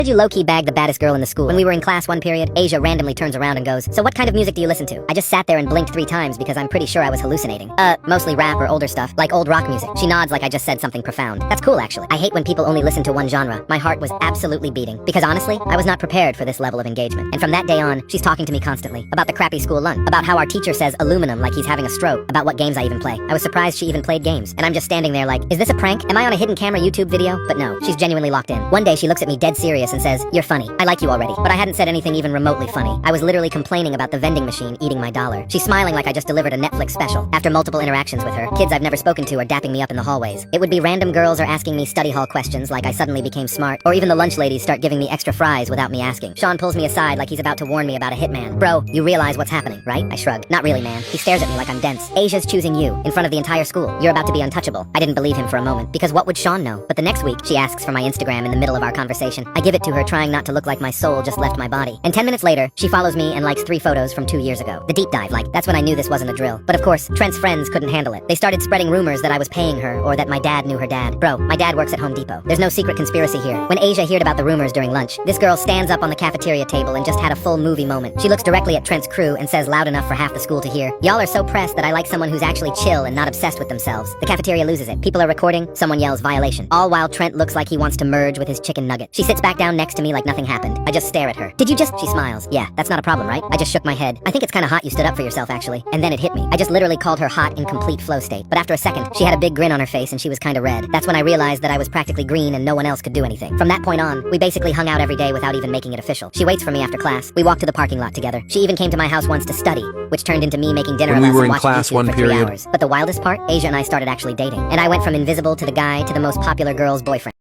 Did you low-key bag the baddest girl in the school? When we were in class one period, Asia randomly turns around and goes, "So what kind of music do you listen to?" I just sat there and blinked 3 times because I'm pretty sure I was hallucinating. Mostly rap or older stuff, like old rock music. She nods like I just said something profound. That's cool, actually. I hate when people only listen to one genre. My heart was absolutely beating. Because honestly, I was not prepared for this level of engagement. And from that day on, she's talking to me constantly. About the crappy school lunch. About how our teacher says aluminum like he's having a stroke. About what games I even play. I was surprised she even played games. And I'm just standing there like, is this a prank? Am I on a hidden camera YouTube video? But no, she's genuinely locked in. One day she looks at me dead serious and says, "You're funny. I like you already." But I hadn't said anything even remotely funny. I was literally complaining about the vending machine eating my dollar. She's smiling like I just delivered a Netflix special. After multiple interactions with her, kids I've never spoken to are dapping me up in the hallways. It would be random girls are asking me study hall questions like I suddenly became smart, or even the lunch ladies start giving me extra fries without me asking. Sean pulls me aside like he's about to warn me about a hitman. "Bro, you realize what's happening, right?" I shrug. "Not really, man." He stares at me like I'm dense. "Asia's choosing you, in front of the entire school. You're about to be untouchable." I didn't believe him for a moment, because what would Sean know? But the next week, she asks for my Instagram in the middle of our conversation. I give it to her, trying not to look like my soul just left my body. And 10 minutes later, she follows me and likes 3 photos from 2 years ago. The deep dive, like, that's when I knew this wasn't a drill. But of course, Trent's friends couldn't handle it. They started spreading rumors that I was paying her, or that my dad knew her dad. Bro, my dad works at Home Depot. There's no secret conspiracy here. When Asia heard about the rumors during lunch, this girl stands up on the cafeteria table and just had a full movie moment. She looks directly at Trent's crew and says loud enough for half the school to hear, "Y'all are so pressed that I like someone who's actually chill and not obsessed with themselves." The cafeteria loses it. People are recording, someone yells violation. All while Trent looks like he wants to merge with his chicken nugget. She sits back down next to me like nothing happened. I just stare at her. "Did you just—" She smiles. "Yeah, that's not a problem, right?" I just shook my head. "I think it's kinda hot you stood up for yourself, actually." And then it hit me. I just literally called her hot in complete flow state. But after a second, she had a big grin on her face and she was kinda red. That's when I realized that I was practically green and no one else could do anything. From that point on, we basically hung out every day without even making it official. She waits for me after class. We walk to the parking lot together. She even came to my house once to study, which turned into me making dinner When we less were and in watching class YouTube one for 3 period. hours. But the wildest part, Asia and I started actually dating. And I went from invisible to the guy to the most popular girl's boyfriend.